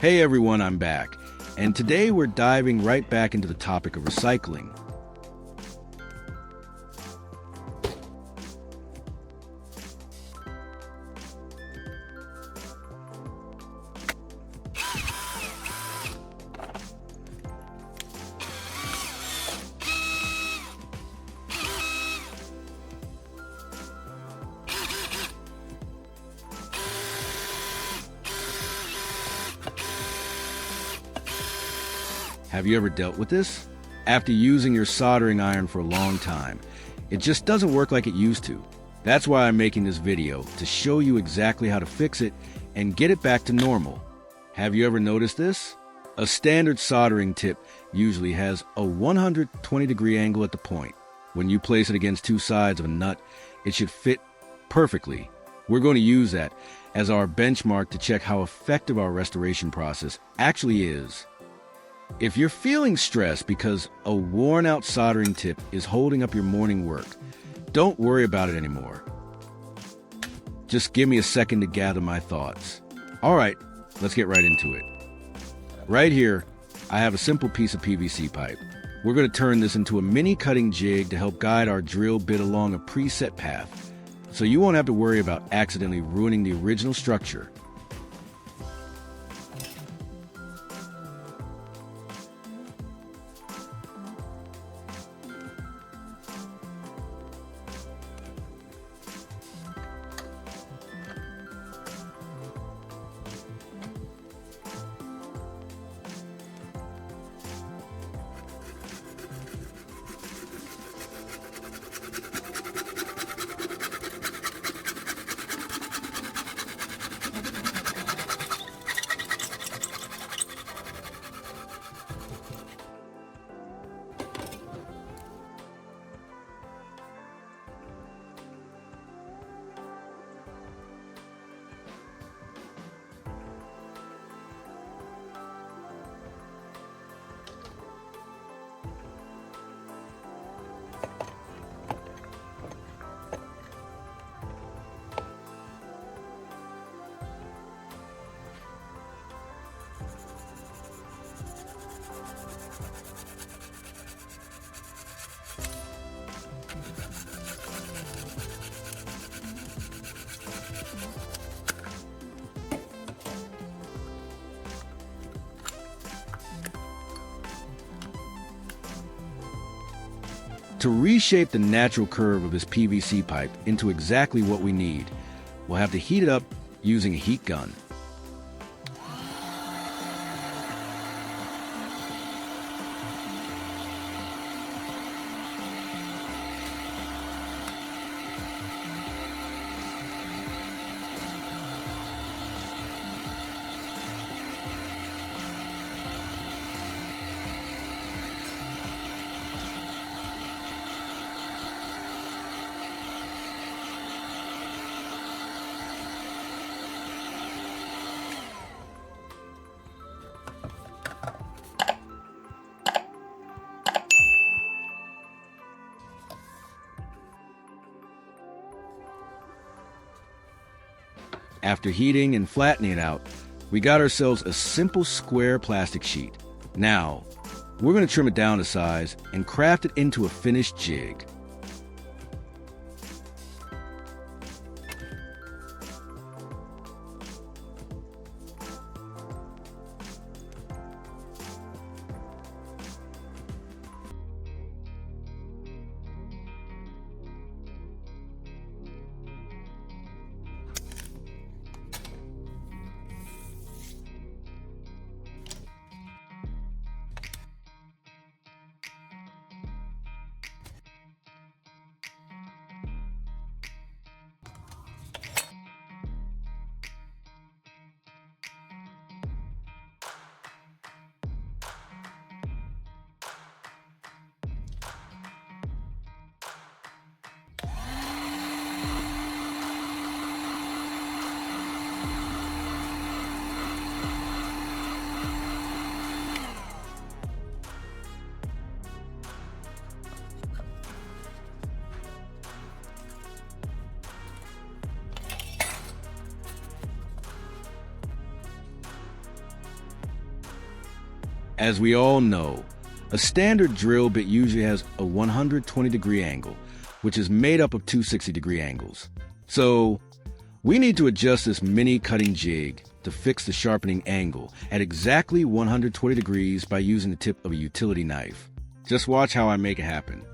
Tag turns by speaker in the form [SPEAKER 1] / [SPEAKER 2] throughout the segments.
[SPEAKER 1] Hey everyone, I'm back. And today we're diving right back into the topic of recycling. Have you ever dealt with this? After using your soldering iron for a long time, it just doesn't work like it used to. That's why I'm making this video, to show you exactly how to fix it and get it back to normal. Have you ever noticed this? A standard soldering tip usually has a 120-degree angle at the point. When you place it against two sides of a nut, it should fit perfectly. We're going to use that as our benchmark to check how effective our restoration process actually is. If you're feeling stressed because a worn-out soldering tip is holding up your morning work, don't worry about it anymore. Just give me a second to gather my thoughts. All right, let's get right into it. Right here, I have a simple piece of PVC pipe. We're going to turn this into a mini cutting jig to help guide our drill bit along a preset path, so you won't have to worry about accidentally ruining the original structure. To reshape the natural curve of this PVC pipe into exactly what we need, we'll have to heat it up using a heat gun. After heating and flattening it out, we got ourselves a simple square plastic sheet. Now, we're going to trim it down to size and craft it into a finished jig. As we all know, a standard drill bit usually has a 120-degree angle, which is made up of two 60-degree angles. So, we need to adjust this mini cutting jig to fix the sharpening angle at exactly 120 degrees by using the tip of a utility knife. Just watch how I make it happen.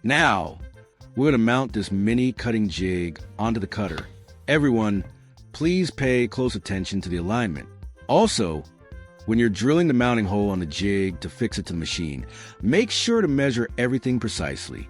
[SPEAKER 1] Now, we're going to mount this mini cutting jig onto the cutter. Everyone, please pay close attention to the alignment. Also, when you're drilling the mounting hole on the jig to fix it to the machine, make sure to measure everything precisely.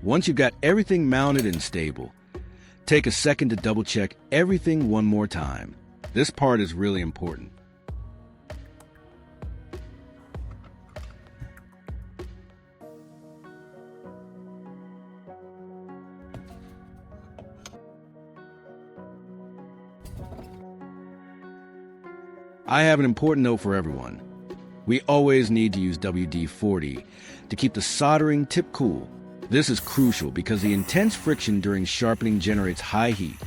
[SPEAKER 1] Once you've got everything mounted and stable, take a second to double check everything one more time. This part is really important. I have an important note for everyone. We always need to use WD-40 to keep the soldering tip cool. This is crucial because the intense friction during sharpening generates high heat,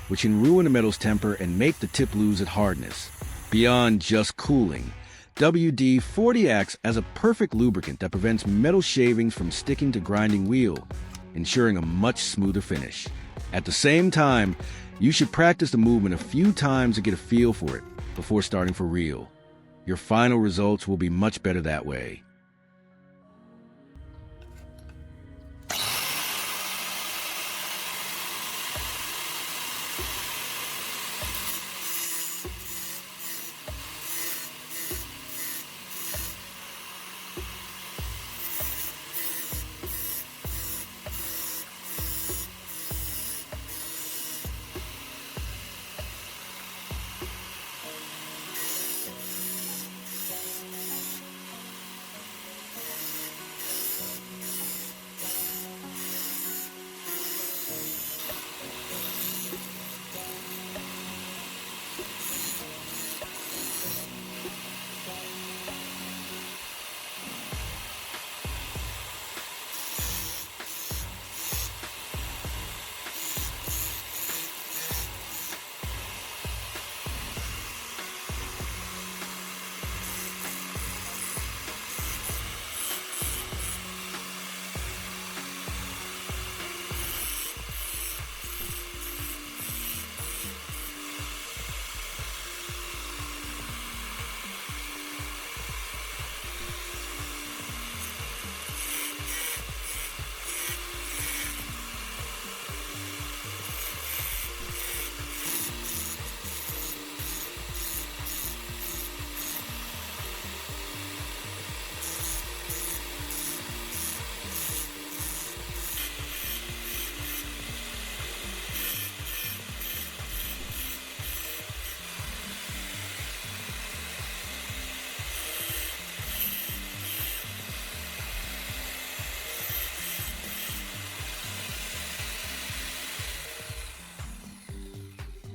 [SPEAKER 1] which can ruin the metal's temper and make the tip lose its hardness. Beyond just cooling, WD-40 acts as a perfect lubricant that prevents metal shavings from sticking to grinding wheel, ensuring a much smoother finish. At the same time, you should practice the movement a few times to get a feel for it before starting for real. Your final results will be much better that way.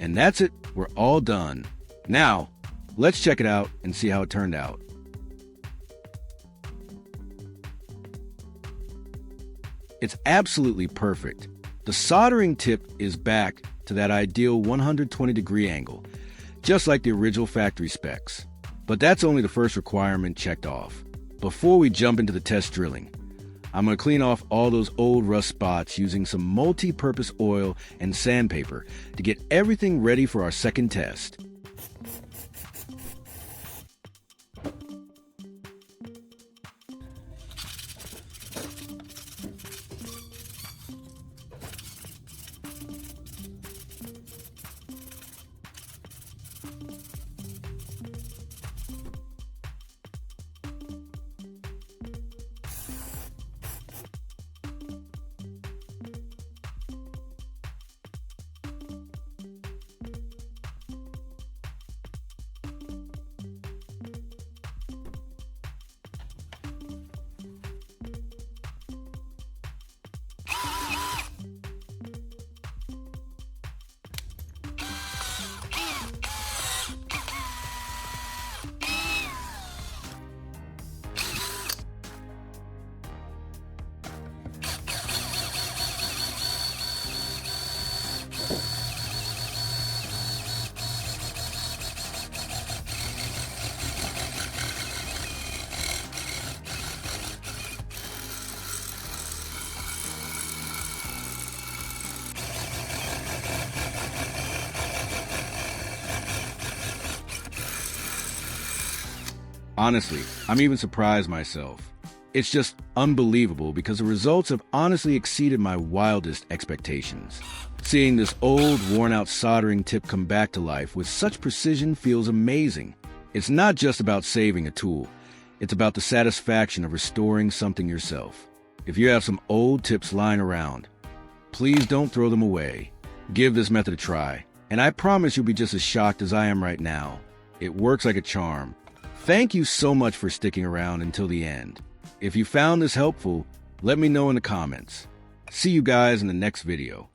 [SPEAKER 1] And that's it, we're all done. Now, let's check it out and see how it turned out. It's absolutely perfect. The soldering tip is back to that ideal 120-degree angle, just like the original factory specs. But that's only the first requirement checked off. Before we jump into the test drilling, I'm going to clean off all those old rust spots using some multi-purpose oil and sandpaper to get everything ready for our second test. Honestly, I'm even surprised myself. It's just unbelievable because the results have honestly exceeded my wildest expectations. Seeing this old, worn-out soldering tip come back to life with such precision feels amazing. It's not just about saving a tool. It's about the satisfaction of restoring something yourself. If you have some old tips lying around, please don't throw them away. Give this method a try, and I promise you'll be just as shocked as I am right now. It works like a charm. Thank you so much for sticking around until the end. If you found this helpful, let me know in the comments. See you guys in the next video.